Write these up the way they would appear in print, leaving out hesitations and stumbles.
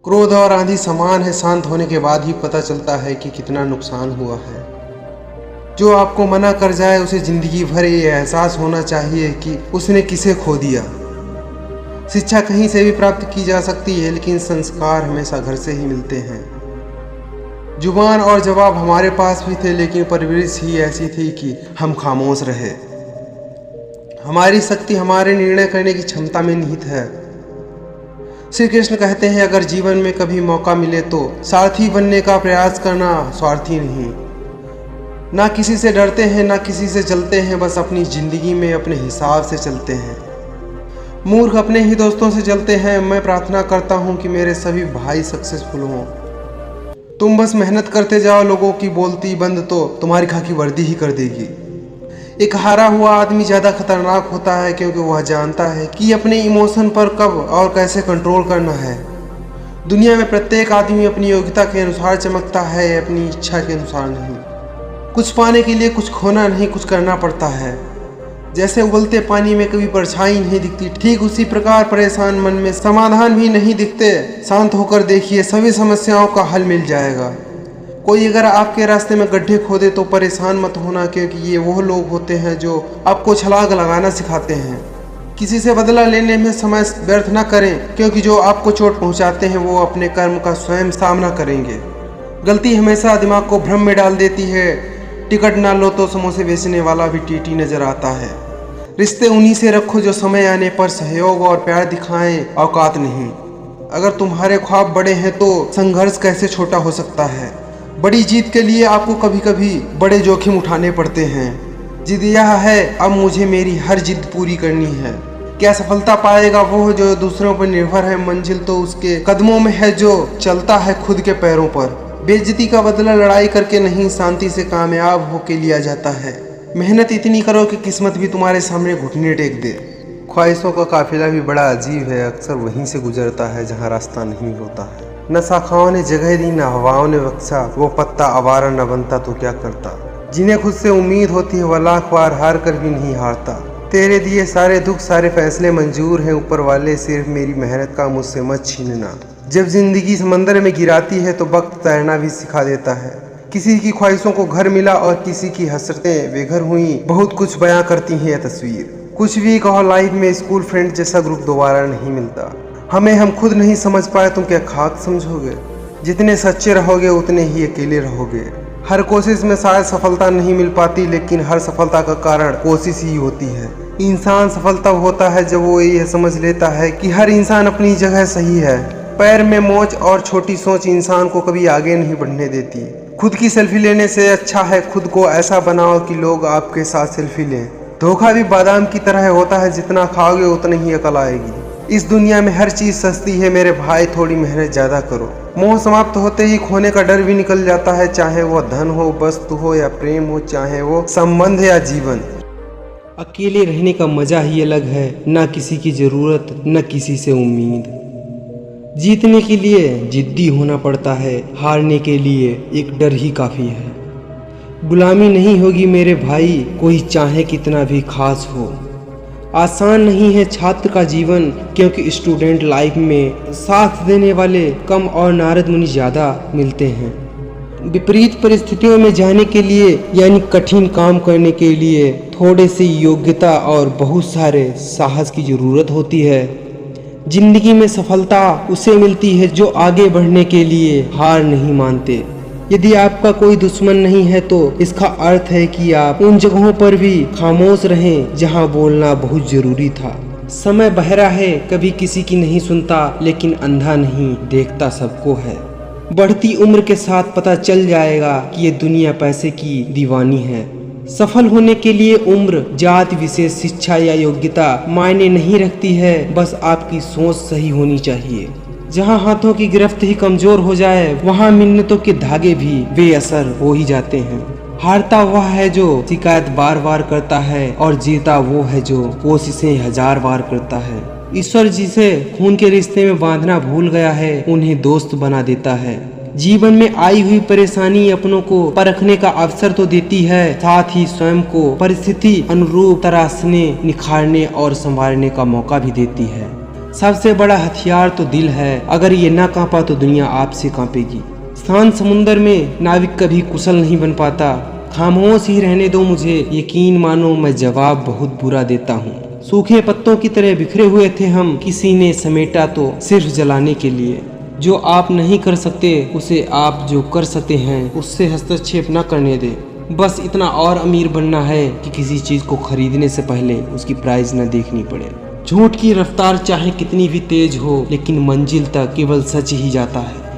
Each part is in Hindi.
क्रोध और आंधी समान है, शांत होने के बाद ही पता चलता है कि कितना नुकसान हुआ है। जो आपको मना कर जाए उसे जिंदगी भर ये एहसास होना चाहिए कि उसने किसे खो दिया। शिक्षा कहीं से भी प्राप्त की जा सकती है, लेकिन संस्कार हमेशा घर से ही मिलते हैं। जुबान और जवाब हमारे पास भी थे, लेकिन परवरिश ही ऐसी थी कि हम खामोश रहे। हमारी शक्ति हमारे निर्णय करने की क्षमता में निहित है। श्री कृष्ण कहते हैं, अगर जीवन में कभी मौका मिले तो सारथी बनने का प्रयास करना, स्वार्थी नहीं। ना किसी से डरते हैं, ना किसी से चलते हैं, बस अपनी जिंदगी में अपने हिसाब से चलते हैं। मूर्ख अपने ही दोस्तों से चलते हैं। मैं प्रार्थना करता हूँ कि मेरे सभी भाई सक्सेसफुल हों। तुम बस मेहनत करते जाओ, लोगों की बोलती बंद तो तुम्हारी खाकी वर्दी ही कर देगी। एक हारा हुआ आदमी ज़्यादा खतरनाक होता है, क्योंकि वह जानता है कि अपने इमोशन पर कब और कैसे कंट्रोल करना है। दुनिया में प्रत्येक आदमी अपनी योग्यता के अनुसार चमकता है, अपनी इच्छा के अनुसार नहीं। कुछ पाने के लिए कुछ खोना नहीं, कुछ करना पड़ता है। जैसे उबलते पानी में कभी परछाई नहीं दिखती, ठीक उसी प्रकार परेशान मन में समाधान भी नहीं दिखते। शांत होकर देखिए, सभी समस्याओं का हल मिल जाएगा। कोई अगर आपके रास्ते में गड्ढे खोदे तो परेशान मत होना, क्योंकि ये वो लोग होते हैं जो आपको छलांग लगाना सिखाते हैं। किसी से बदला लेने में समय व्यर्थ न करें, क्योंकि जो आपको चोट पहुंचाते हैं वो अपने कर्म का स्वयं सामना करेंगे। गलती हमेशा दिमाग को भ्रम में डाल देती है। टिकट ना लो तो समोसे बेचने वाला भी टीटी नजर आता है। रिश्ते उन्हीं से रखो जो समय आने पर सहयोग और प्यार दिखाएं, औकात नहीं। अगर तुम्हारे ख्वाब बड़े हैं तो संघर्ष कैसे छोटा हो सकता है। बड़ी जीत के लिए आपको कभी कभी बड़े जोखिम उठाने पड़ते हैं। जिद यह है, अब मुझे मेरी हर जिद पूरी करनी है। क्या सफलता पाएगा वो जो दूसरों पर निर्भर है, मंजिल तो उसके कदमों में है जो चलता है खुद के पैरों पर। बेइज्जती का बदला लड़ाई करके नहीं, शांति से कामयाब होके लिया जाता है। मेहनत इतनी करो कि किस्मत भी तुम्हारे सामने घुटने टेक दे। ख्वाहिशों का काफिला भी बड़ा अजीब है, अक्सर वहीं से गुजरता है जहाँ रास्ता नहीं होता है। न शाखाओं ने जगह दी, न हवाओं ने बख्शा, वो पत्ता आवारा न बनता तो क्या करता। जिन्हें खुद से उम्मीद होती है वह लाख बार हार कर भी नहीं हारता। तेरे दिए सारे दुख सारे फैसले मंजूर हैं, ऊपर वाले सिर्फ मेरी मेहनत का मुझसे मत छीनना। जब जिंदगी समंदर में गिराती है तो वक्त तैरना भी सिखा देता है। किसी की ख्वाहिशों को घर मिला और किसी की हसरतें बेघर हुई, बहुत कुछ बयां करती है यह तस्वीर। कुछ भी कहो, लाइफ में स्कूल फ्रेंड जैसा ग्रुप दोबारा नहीं मिलता। हमें हम खुद नहीं समझ पाए, तुम क्या खाक समझोगे। जितने सच्चे रहोगे उतने ही अकेले रहोगे। हर कोशिश में शायद सफलता नहीं मिल पाती, लेकिन हर सफलता का कारण कोशिश ही होती है। इंसान सफल तब होता है जब वो यह समझ लेता है कि हर इंसान अपनी जगह सही है। पैर में मोच और छोटी सोच इंसान को कभी आगे नहीं बढ़ने देती। खुद की सेल्फी लेने से अच्छा है खुद को ऐसा बनाओ कि लोग आपके साथ सेल्फी लें। धोखा भी बादाम की तरह होता है, जितना खाओगे उतनी ही अकल आएगी। इस दुनिया में हर चीज सस्ती है मेरे भाई, थोड़ी मेहनत ज्यादा करो। मोह समाप्त होते ही खोने का डर भी निकल जाता है, चाहे वो धन हो, वस्तु हो या प्रेम हो, चाहे वो संबंध या जीवन। अकेले रहने का मजा ही अलग है, ना किसी की जरूरत न किसी से उम्मीद। जीतने के लिए जिद्दी होना पड़ता है, हारने के लिए एक डर ही काफी है। गुलामी नहीं होगी मेरे भाई, कोई चाहे कितना भी खास हो। आसान नहीं है छात्र का जीवन, क्योंकि स्टूडेंट लाइफ में साथ देने वाले कम और नारद मुनि ज़्यादा मिलते हैं। विपरीत परिस्थितियों में जाने के लिए यानी कठिन काम करने के लिए थोड़े सी योग्यता और बहुत सारे साहस की ज़रूरत होती है। जिंदगी में सफलता उसे मिलती है जो आगे बढ़ने के लिए हार नहीं मानते। यदि आपका कोई दुश्मन नहीं है तो इसका अर्थ है कि आप उन जगहों पर भी खामोश रहें जहां बोलना बहुत जरूरी था। समय बहरा है, कभी किसी की नहीं सुनता, लेकिन अंधा नहीं, देखता सबको है। बढ़ती उम्र के साथ पता चल जाएगा कि ये दुनिया पैसे की दीवानी है। सफल होने के लिए उम्र, जाति विशेष, शिक्षा या योग्यता मायने नहीं रखती है, बस आपकी सोच सही होनी चाहिए। जहाँ हाथों की गिरफ्त ही कमजोर हो जाए, वहाँ मिन्नतों के धागे भी बेअसर हो ही जाते हैं। हारता वह है जो शिकायत बार बार करता है, और जीता वो है जो कोशिशें 1000 बार करता है। ईश्वर जिसे खून के रिश्ते में बांधना भूल गया है, उन्हें दोस्त बना देता है। जीवन में आई हुई परेशानी अपनों को परखने का अवसर तो देती है, साथ ही स्वयं को परिस्थिति अनुरूप तराशने, निखारने और संवारने का मौका भी देती है। सबसे बड़ा हथियार तो दिल है, अगर ये ना कांपा तो दुनिया आपसे कांपेगी। शांत समुंदर में नाविक कभी कुशल नहीं बन पाता। खामोश ही रहने दो मुझे, यकीन मानो मैं जवाब बहुत बुरा देता हूँ। सूखे पत्तों की तरह बिखरे हुए थे हम, किसी ने समेटा तो सिर्फ जलाने के लिए। जो आप नहीं कर सकते उसे आप जो कर सकते हैं उससे हस्तक्षेप न करने दे। बस इतना और अमीर बनना है कि किसी चीज़ को खरीदने से पहले उसकी प्राइस न देखनी पड़े। झूठ की रफ्तार चाहे कितनी भी तेज हो, लेकिन मंजिल तक केवल सच ही जाता है।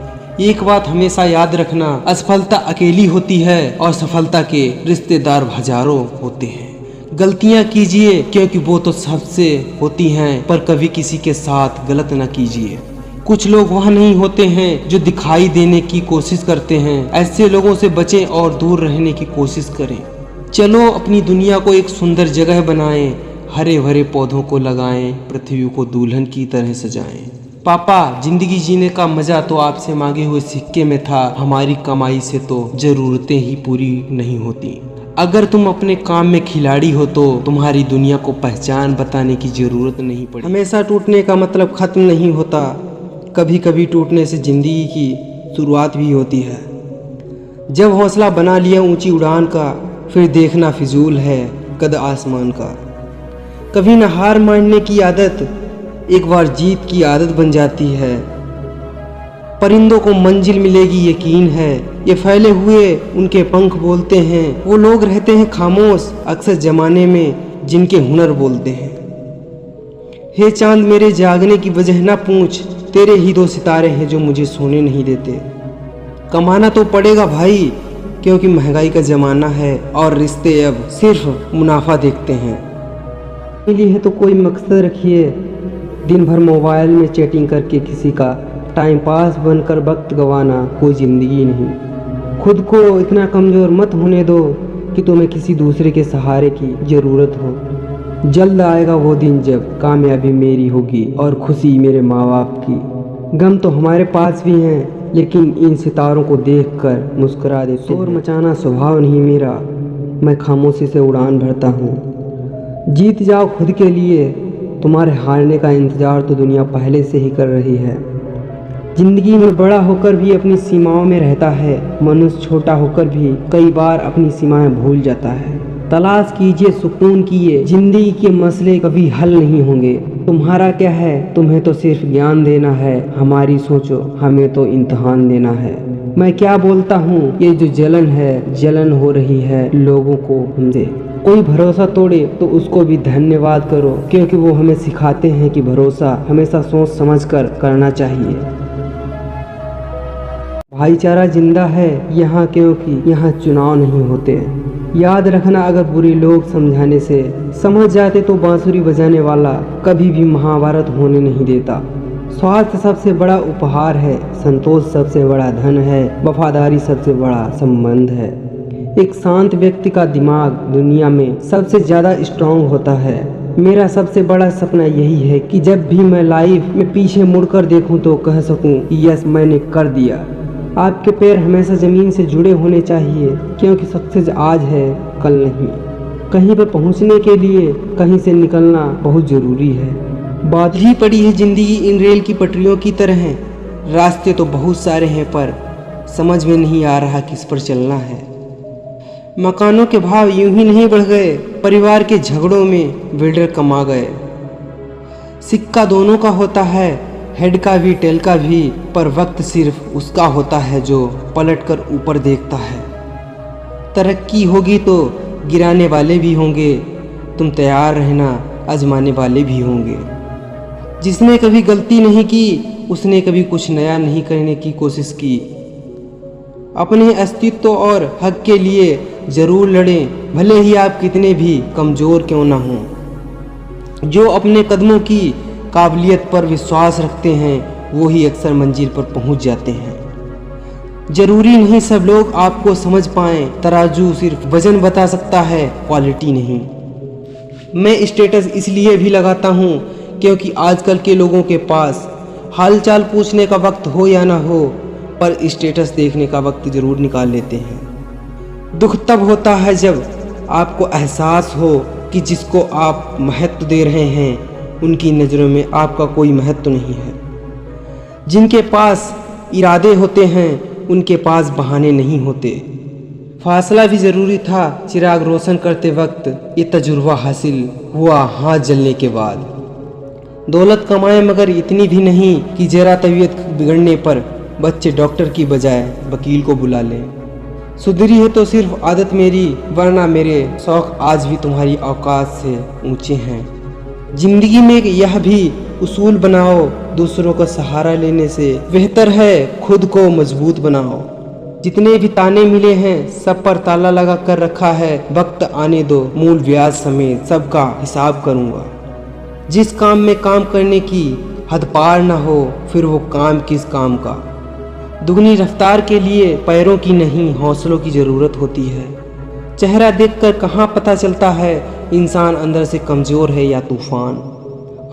एक बात हमेशा याद रखना, असफलता अकेली होती है और सफलता के रिश्तेदार हजारों होते हैं। गलतियां कीजिए क्योंकि वो तो सबसे होती हैं, पर कभी किसी के साथ गलत न कीजिए। कुछ लोग वह नहीं होते हैं जो दिखाई देने की कोशिश करते हैं। ऐसे लोगों से बचें और दूर रहने की कोशिश करें। चलो अपनी दुनिया को एक सुंदर जगह बनाएं, हरे भरे पौधों को लगाएं, पृथ्वी को दुल्हन की तरह सजाएं। पापा, जिंदगी जीने का मजा तो आपसे मांगे हुए सिक्के में था, हमारी कमाई से तो जरूरतें ही पूरी नहीं होती। अगर तुम अपने काम में खिलाड़ी हो तो तुम्हारी दुनिया को पहचान बताने की जरूरत नहीं पड़ी। हमेशा टूटने का मतलब खत्म नहीं होता, कभी कभी टूटने से जिंदगी की शुरुआत भी होती है। जब हौसला बना लिया ऊंची उड़ान का, फिर देखना फिजूल है कद आसमान का। कभी न हार मानने की आदत एक बार जीत की आदत बन जाती है। परिंदों को मंजिल मिलेगी यकीन है, ये फैले हुए उनके पंख बोलते हैं। वो लोग रहते हैं खामोश अक्सर जमाने में जिनके हुनर बोलते हैं। हे चांद मेरे जागने की वजह ना पूछ, तेरे ही 2 सितारे हैं जो मुझे सोने नहीं देते। कमाना तो पड़ेगा भाई, क्योंकि महंगाई का ज़माना है और रिश्ते अब सिर्फ मुनाफा देखते हैं। मिली है तो कोई मकसद रखिए, दिन भर मोबाइल में चैटिंग करके किसी का टाइम पास बनकर वक्त गंवाना कोई ज़िंदगी नहीं। खुद को इतना कमज़ोर मत होने दो कि तुम्हें किसी दूसरे के सहारे की ज़रूरत हो। जल्द आएगा वो दिन जब कामयाबी मेरी होगी और खुशी मेरे माँ बाप की। गम तो हमारे पास भी हैं, लेकिन इन सितारों को देखकर मुस्कुरा देते। शोर मचाना स्वभाव नहीं मेरा, मैं खामोशी से उड़ान भरता हूँ। जीत जाओ खुद के लिए, तुम्हारे हारने का इंतज़ार तो दुनिया पहले से ही कर रही है। जिंदगी में बड़ा होकर भी अपनी सीमाओं में रहता है, मनुष्य छोटा होकर भी कई बार अपनी सीमाएं भूल जाता है। तलाश कीजिए सुकून की, ये जिंदगी के मसले कभी हल नहीं होंगे। तुम्हारा क्या है, तुम्हें तो सिर्फ ज्ञान देना है, हमारी सोचो हमें तो इम्तिहान देना है। मैं क्या बोलता हूँ, ये जो जलन है, जलन हो रही है लोगों को हमसे। कोई भरोसा तोड़े तो उसको भी धन्यवाद करो, क्योंकि वो हमें सिखाते हैं कि भरोसा हमेशा सोच समझ कर करना चाहिए। भाईचारा जिंदा है यहाँ, क्योंकि यहाँ चुनाव नहीं होते। याद रखना, अगर बुरे लोग समझाने से समझ जाते तो बांसुरी बजाने वाला कभी भी महाभारत होने नहीं देता। स्वार्थ सबसे बड़ा उपहार है, संतोष सबसे बड़ा धन है, वफादारी सबसे बड़ा संबंध है। एक शांत व्यक्ति का दिमाग दुनिया में सबसे ज़्यादा स्ट्रांग होता है। मेरा सबसे बड़ा सपना यही है कि जब भी मैं लाइफ में पीछे मुड़कर देखूं तो कह सकूं कि यस मैंने कर दिया। आपके पैर हमेशा ज़मीन से जुड़े होने चाहिए, क्योंकि सक्सेस आज है कल नहीं। कहीं पर पहुंचने के लिए कहीं से निकलना बहुत ज़रूरी है। बांधी पड़ी है ज़िंदगी इन रेल की पटरियों की तरह। रास्ते तो बहुत सारे हैं पर समझ में नहीं आ रहा किस पर चलना है। मकानों के भाव यूं ही नहीं बढ़ गए, परिवार के झगड़ों में बिल्डर कमा गए। सिक्का दोनों का होता है, हेड का भी टेल का भी, पर वक्त सिर्फ उसका होता है जो पलटकर ऊपर देखता है। तरक्की होगी तो गिराने वाले भी होंगे, तुम तैयार रहना आजमाने वाले भी होंगे। जिसने कभी गलती नहीं की उसने कभी कुछ नया नहीं करने की कोशिश की। अपने अस्तित्व और हक के लिए ज़रूर लड़ें, भले ही आप कितने भी कमज़ोर क्यों ना हों। जो अपने कदमों की काबिलियत पर विश्वास रखते हैं वो ही अक्सर मंजिल पर पहुंच जाते हैं। ज़रूरी नहीं सब लोग आपको समझ पाएं, तराजू सिर्फ वज़न बता सकता है, क्वालिटी नहीं। मैं स्टेटस इसलिए भी लगाता हूँ क्योंकि आजकल के लोगों के पास हालचाल पूछने का वक्त हो या ना हो, पर स्टेटस देखने का वक्त ज़रूर निकाल लेते हैं। दुख तब होता है जब आपको एहसास हो कि जिसको आप महत्व दे रहे हैं उनकी नज़रों में आपका कोई महत्व नहीं है। जिनके पास इरादे होते हैं उनके पास बहाने नहीं होते। फासला भी ज़रूरी था चिराग रोशन करते वक्त, ये तजुर्बा हासिल हुआ हाथ जलने के बाद। दौलत कमाए मगर इतनी भी नहीं कि ज़रा तबीयत बिगड़ने पर बच्चे डॉक्टर की बजाय वकील को बुला लें। सुधरी है तो सिर्फ आदत मेरी, वरना मेरे शौक़ आज भी तुम्हारी औकात से ऊंचे हैं। जिंदगी में यह भी उसूल बनाओ, दूसरों का सहारा लेने से बेहतर है खुद को मजबूत बनाओ। जितने भी ताने मिले हैं सब पर ताला लगा कर रखा है, वक्त आने दो मूल ब्याज समेत सबका हिसाब करूँगा। जिस काम में काम करने की हद पार न हो फिर वो काम किस काम का। दुगनी रफ्तार के लिए पैरों की नहीं हौसलों की ज़रूरत होती है। चेहरा देखकर कहाँ पता चलता है इंसान अंदर से कमज़ोर है या तूफान।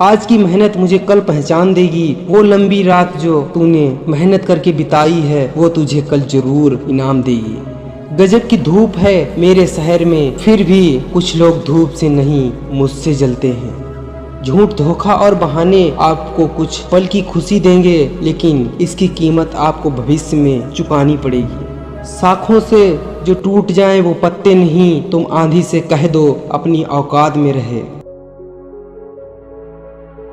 आज की मेहनत मुझे कल पहचान देगी। वो लंबी रात जो तूने मेहनत करके बिताई है वो तुझे कल जरूर इनाम देगी। गजब की धूप है मेरे शहर में, फिर भी कुछ लोग धूप से नहीं मुझसे जलते हैं। झूठ, धोखा और बहाने आपको कुछ पल की खुशी देंगे, लेकिन इसकी कीमत आपको भविष्य में चुकानी पड़ेगी। शाखों से जो टूट जाएं वो पत्ते नहीं, तुम आंधी से कह दो अपनी औकात में रहे।